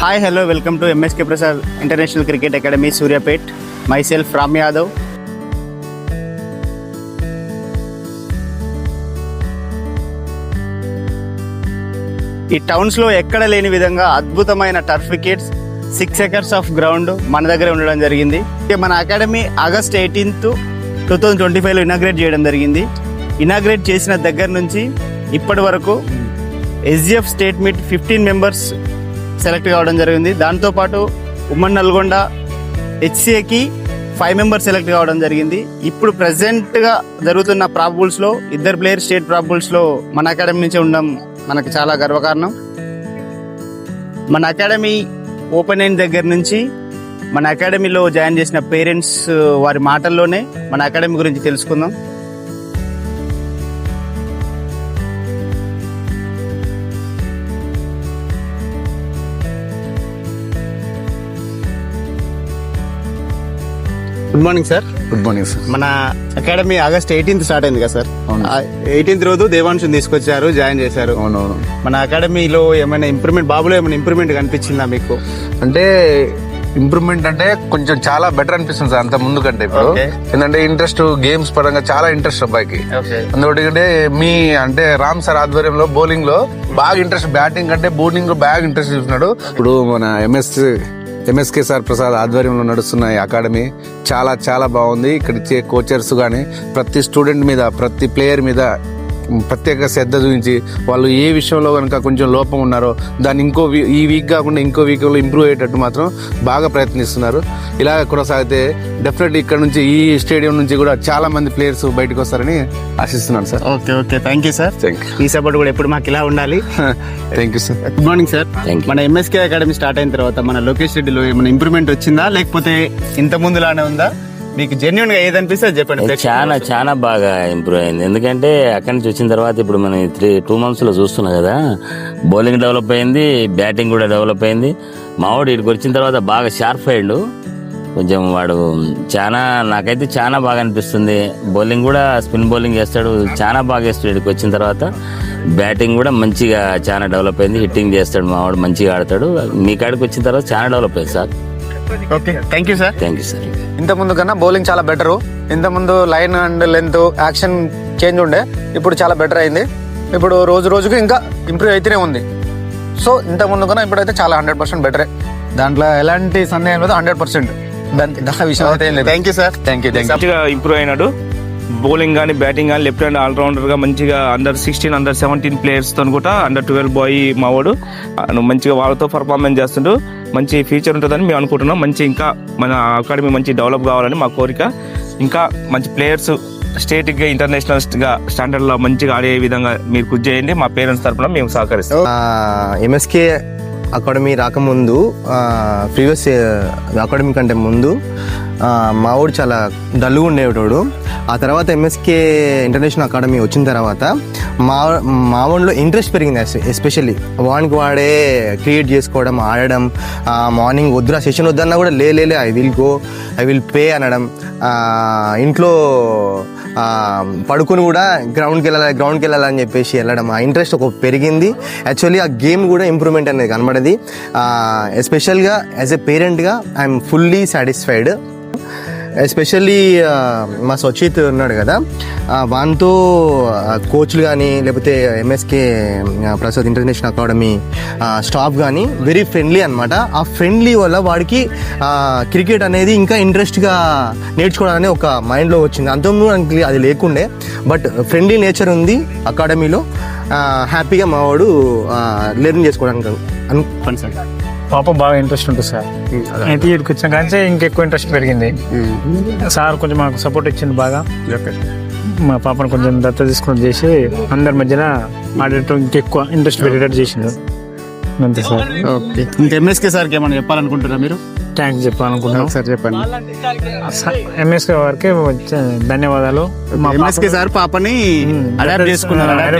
Hi, hello, welcome to MSK Prasad International Cricket Academy, Suryapet. Myself, Ram Yadav. ఈ టౌన్స్లో ఎక్కడ లేని విధంగా అద్భుతమైన turf wickets 6 acres of ground మన దగ్గర ఉండడం జరిగింది. మన అకాడమీ ఆగస్ట్ 18th 2025లో ఇనాగ్రేట్ చేయడం జరిగింది. ఇనాగ్రేట్ చేసిన దగ్గర నుంచి ఇప్పటి వరకు SGF state meet 15 members select కావడం జరిగింది. దాంతోపాటు ఉమ్మడి నల్గొండ HCAకి 5 మెంబర్స్ సెలెక్ట్ కావడం జరిగింది. ఇప్పుడు ప్రజెంట్గా జరుగుతున్న ప్రాబబుల్స్లో 2 ప్లేయర్స్ స్టేట్ ప్రాబబుల్స్లో మన అకాడమీ నుంచి ఉండడం మనకు చాలా గర్వకారణం. మన అకాడమీ ఓపెన్ అయిన దగ్గర నుంచి మన అకాడమీలో జాయిన్ చేసిన పేరెంట్స్ వారి మాటల్లోనే మన అకాడమీ గురించి తెలుసుకుందాం. Good morning sir. Good morning sir. మన అకాడమీ ఆగస్ట్ 18th స్టార్ట్ అయింది కదా సార్? 18th రోజు దేవాంశుని తీసుకొచ్చారు, జాయిన్ చేశారు. అవునవును. మన అకాడమీలో ఏమైనా ఇంప్రూవ్మెంట్, బాబులో ఏమైనా ఇంప్రూవ్మెంట్ కనిపించిందా మీకు? అంటే ఇంప్రూవ్మెంట్ అంటే కొంచెం చాలా బెటర్ అనిపిస్తుంది సార్ అంత ముందు కంటే. ఇప్పుడు ఏంటంటే ఇంట్రెస్ట్ గేమ్స్ పరంగా చాలా ఇంట్రెస్ట్ అబ్బాయికి. అందుకంటే మీ అంటే రామ్ సార్ ఆధ్వర్యంలో బౌలింగ్ లో బాగా ఇంట్రెస్ట్, బ్యాటింగ్ కంటే బౌలింగ్ లో బాగా ఇంట్రెస్ట్ చూస్తున్నాడు. ఇప్పుడు మన ఎంఎస్కే సార్ ప్రసాద్ ఆధ్వర్యంలో నడుస్తున్న ఈ అకాడమీ చాలా చాలా బాగుంది. ఇక్కడ ఇచ్చే కోచర్స్ కానీ ప్రతి స్టూడెంట్ మీద, ప్రతి ప్లేయర్ మీద ప్రత్యేక శ్రద్ధ చూపించి వాళ్ళు ఏ విషయంలో కనుక కొంచెం లోపం ఉన్నారో దాన్ని ఈ వీక్ కాకుండా ఇంకో వీక్లో ఇంప్రూవ్ అయ్యేటట్టు మాత్రం బాగా ప్రయత్నిస్తున్నారు. ఇలా కొనసాగితే డెఫినెట్లీ ఇక్కడ నుంచి ఈ స్టేడియం నుంచి కూడా చాలా మంది ప్లేయర్స్ బయటకు వస్తారని ఆశిస్తున్నాను sir. Okay, thank you sir. ఈ సపోర్ట్ కూడా ఎప్పుడు మాకు ఇలా ఉండాలి. Thank you sir. Good morning sir. మన ఎంఎస్కే అకాడమీ స్టార్ట్ అయిన తర్వాత మన లోకేష్ రెడ్డిలో ఏమైనా ఇంప్రూవ్మెంట్ వచ్చిందా, లేకపోతే ఇంత ముందులానే ఉందా? మీకు జెన్యున్ గా ఏదనిపిస్తే చెప్పండి. చాలా బాగా ఇంప్రూవ్ అయింది. ఎందుకంటే అక్కడి నుంచి వచ్చిన తర్వాత ఇప్పుడు మనం 2 months లో చూస్తున్నాం కదా, బౌలింగ్ డెవలప్ అయింది, బ్యాటింగ్ కూడా డెవలప్ అయింది. మావాడు ఇక్కడికి వచ్చిన తర్వాత బాగా షార్ప్ అయ్యాడు. కొంచెం వాడు నాకైతే చాలా బాగా అనిపిస్తుంది. బౌలింగ్ కూడా స్పిన్ బౌలింగ్ చేస్తాడు, చాలా బాగా వేస్తాడు. ఇక్కడికి వచ్చిన తర్వాత బ్యాటింగ్ కూడా మంచిగా చాలా డెవలప్ అయింది. హిట్టింగ్ చేస్తాడు, మావాడు మంచిగా ఆడతాడు. మీ కాడికి వచ్చిన తర్వాత చాలా డెవలప్ అయింది sir. Okay, thank you sir. Thank you sir. ఇంత ముందు కన్నా బౌలింగ్ చాలా బెటరు. ఇంత ముందు line and length, action change ఉండే, ఇప్పుడు చాలా బెటర్ అయింది. ఇప్పుడు రోజుకి ఇంకా ఇంప్రూవ్ అయితేనే ఉంది. సో ఇంత ముందు కన్నా ఇప్పుడైతే చాలా 100% బెటరే. దాంట్లో ఎలాంటి సందేహం లేదు, 100%. దాని విషయం అయితే ఏం లేదు. Thank you sir. Thank you. మంచిగా ఇంప్రూవ్ అయినాడు. బౌలింగ్ కానీ బ్యాటింగ్ కానీ లెఫ్ట్ హ్యాండ్ ఆల్రౌండర్ గా మంచిగా అండర్ 16, అండర్ 17 ప్లేయర్స్ తో కూడా అండర్ 12 బాయ్ మావాడు మంచిగా వాళ్ళతో పర్ఫార్మెన్స్ చేస్తుంటూ మంచి ఫ్యూచర్ ఉంటుందని మేము అనుకుంటున్నాం. మంచి ఇంకా మన అకాడమీ మంచి డెవలప్ కావాలని మా కోరిక. ఇంకా మంచి ప్లేయర్స్ స్టేట్గా ఇంటర్నేషనల్ గా స్టాండర్డ్ లో మంచిగా ఆడే విధంగా మీరు కృషి చేయండి. మా పేరెంట్స్ తరఫున మేము సహకరిస్తాం. ఎంఎస్కే అకాడమీ రాకముందు, ప్రీవియస్ అకాడమీ కంటే ముందు మావాడు చాలా డల్గా ఉండేవాడు. ఆ తర్వాత ఎంఎస్కే ఇంటర్నేషనల్ అకాడమీ వచ్చిన తర్వాత మావాడిలో ఇంట్రెస్ట్ పెరిగింది. ఎస్పెషల్లీ వాడికి వాడే క్రియేట్ చేసుకోవడం, ఆడడం. మార్నింగ్ వద్దురా సెషన్ వద్దన్నా కూడా లే I will go, I will pay అనడం. ఇంట్లో పడుకుని కూడా గ్రౌండ్కి వెళ్ళాలని చెప్పేసి వెళ్ళడం. ఆ ఇంట్రెస్ట్ ఒక పెరిగింది. యాక్చువల్లీ ఆ గేమ్ కూడా ఇంప్రూవ్మెంట్ అనేది కనబడేది. ఎస్పెషల్గా యాజ్ ఎ పేరెంట్గా ఐఎమ్ ఫుల్లీ సాటిస్ఫైడ్. ఎస్పెషల్లీ మా సచిత్ ఉన్నాడు కదా, వానితో కోచ్లు కానీ లేకపోతే MSK Prasad international academy staff కానీ వెరీ ఫ్రెండ్లీ అనమాట. ఆ ఫ్రెండ్లీ వల్ల వాడికి క్రికెట్ అనేది ఇంకా ఇంట్రెస్ట్గా నేర్చుకోవడానికి ఒక మైండ్లో వచ్చింది. అంతకుముందు అది లేకుండే, బట్ ఫ్రెండ్లీ నేచర్ ఉంది అకాడమీలో. హ్యాపీగా మావాడు లెర్న్ చేసుకోవడానికి అనుకోండి సార్. పాప బాగా ఇంట్రెస్ట్ ఉంటుంది సార్. అయితే ఇక్కడికి వచ్చిన కానీ ఇంకెక్కువ ఇంట్రెస్ట్ పెరిగింది. సార్ కొంచెం మాకు సపోర్ట్ ఇచ్చింది బాగా. మా పాపను కొంచెం దత్త తీసుకుని చేసి అందరి మధ్యన ఆడేటట్టు ఇంకెక్కువ ఇంట్రెస్ట్ పెట్టేటట్టు చేసింది. అంతే సార్. ఓకే, ఇంకా ఎంఎస్కే సార్కి ఏమైనా చెప్పాలనుకుంటున్నా మీరు? థ్యాంక్స్ చెప్పాలనుకుంటున్నాం. సార్ చెప్పండి. ఎంఎస్కే వారికి ధన్యవాదాలు. ఎంఎస్కే సార్ పాపని అడాప్ట్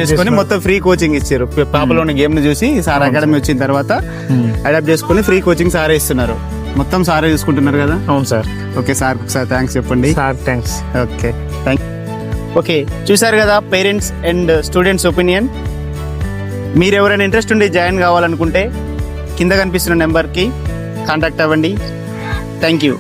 చేసుకుని మొత్తం ఫ్రీ కోచింగ్ ఇచ్చారు. పాపలోని గేమ్ ను చూసి సార్ అకాడమీ వచ్చిన తర్వాత అడాప్ట్ చేసుకుని ఫ్రీ కోచింగ్ సారే ఇస్తున్నారు. మొత్తం సారే చూసుకుంటున్నారు కదా? అవును సార్. ఓకే సార్, ఒకసారి థ్యాంక్స్ చెప్పండి. Sir thanks. ఓకే, చూసారు కదా పేరెంట్స్ అండ్ స్టూడెంట్స్ ఒపీనియన్. మీరు ఎవరైనా ఇంట్రెస్ట్ ఉండి జాయిన్ కావాలనుకుంటే కింద కనిపిస్తున్న నెంబర్కి కాంటాక్ట్ అవ్వండి. Thank you.